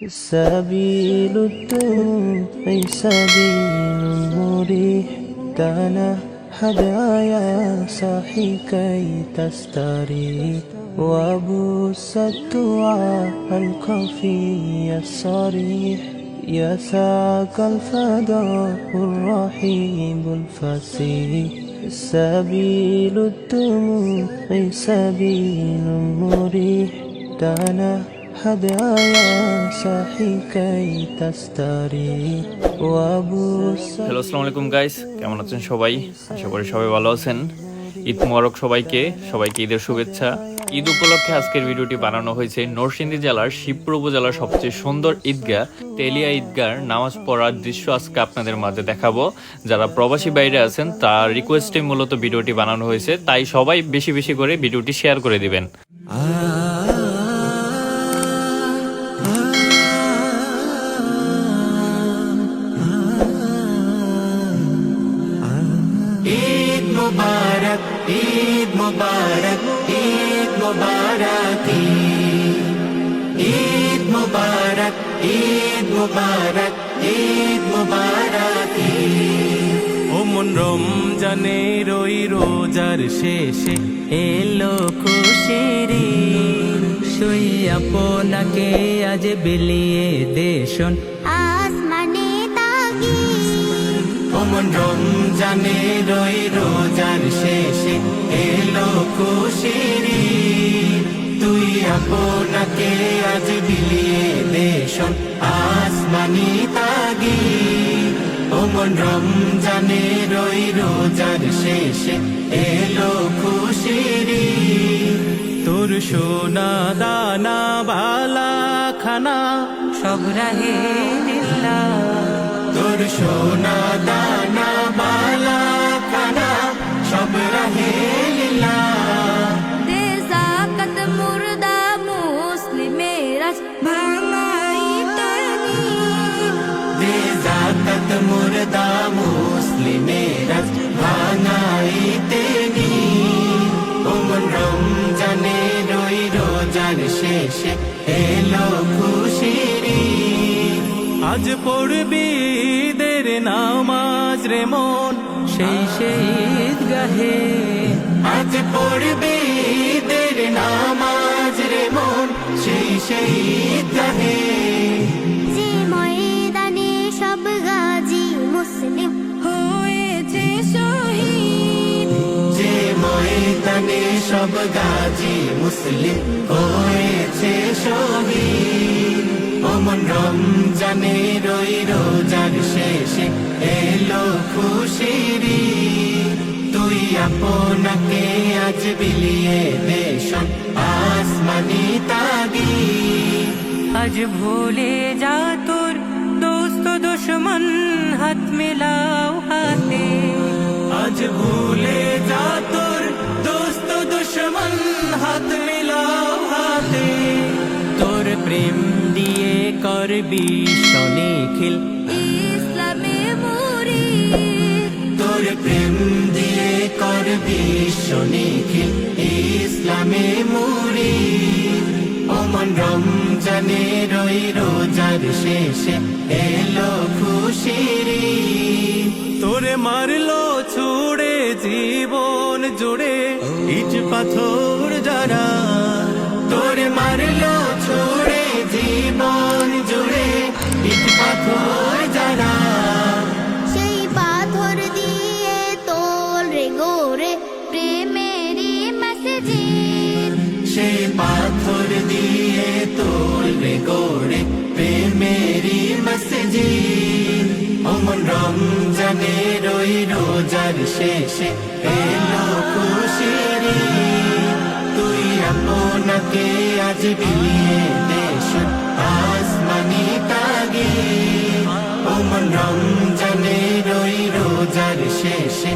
سبيل الدموع سبيل مريح كان هدايا صاحي كي تستريح وبث الدعاء الخفي الصريح يساك الفداء الرحيم الفصيح سبيل الدموع سبيل مريح دنا هدايا صاحي كي تستريح وبث। Hello, আসসালামু আলাইকুম guys, কেমন আছেন সবাই? আশা করি সবাই ভালো আছেন। ঈদ মোবারক সবাইকে ঈদের শুভেচ্ছা। ঈদ উপলক্ষে আজকের ভিডিওটি বানানো হয়েছে নরসিংদী জেলার শিবপুর উপজেলার সবচেয়ে সুন্দর ঈদগাহ তেলিয়া ঈদগার নামাজ পড়ার দৃশ্য আজকে আপনাদের মাঝে দেখাবো। যারা প্রবাসী বাইরে আছেন তার রিকোয়েস্টে মূলত ভিডিওটি বানানো হয়েছে, তাই সবাই বেশি বেশি করে ভিডিওটি শেয়ার করে দিবেন। मुबारक ईद मुबारक ईद मुबारक ईद मुबारक ईद मुबारक ईद मुबारक ও মন রমজানে রই রোজার শেষে এলো খুশির সই আপনাকে আজ বিলিয়ে দেশন আসমানে তাগি ও মন রমজানে রই রোজার শেষে এলো খুশির তুই আপনাকে আজ বিলিয়ে দেশন আসমানি তাগি ও মন রমজানে রই রোজার শেষে এলো খুশির তোর সোনা দানা বালা খানা সব রাহে লিল্লাহ তোর সোনা দানা বালা খানা সব রাহে লিল্লাহ দে যাকাত মুর্দা মুসলিমেরা ভাঙাই তানি দে যাকাত মুর্দা মুসলিমেরা ভাঙাই তেনি ও মন রমজানে রই রোজার শেষে এলো খুশির আজ পড়বি দের নামাজ রে মন সেই ঈদগাহে আজ পড়বি দের নামাজ রে মন সেই ঈদগাহে যে ময়দানে সব গাজী মুসলিম হয়েছে শহীদ যে ময়দানে সব গাজী মুসলিম হয়েছে শহীদ ও মন রমজানে রই রোজার শেষে এলো খুশির তুই আপনাকে আজ বিলিয়ে দেশন আসমানি তাগি আজ ভুলে যা তোর দোস্ত দুশ্মন হাত মিলাও হাতে আজ ভুলে যা তোর দোস্ত দুশ্মন হাত মিলাও হাতে তোর প্রেম দিয়ে করবি শনিখিল ইসলামে মুরিদ তোর প্রেম দিয়ে করবি শনিখিল ইসলামে মুরিদ ও মন রমজানে রই রোজার শেষে এলো খুশির তোর মারলো ছুড়ে জীবন জুড়ে ইট পাথর যারা তোর মারলো ছুড়ে জীবন জুড়ে ইট পাথর যারা সেই পাথর দিয়ে তোল রে গোরে প্রেমেরই মসজিদ সেই পাথর দিয়ে তোলবে গড়ে প্রেমেরই মসজিদ ও মন রমজানে রই রোজার শেষে এলো খুশির তুই আপনাকে আজ বিলিয়ে দেশন আসমানি তাগি ও মন রমজানে রই রোজার শেষে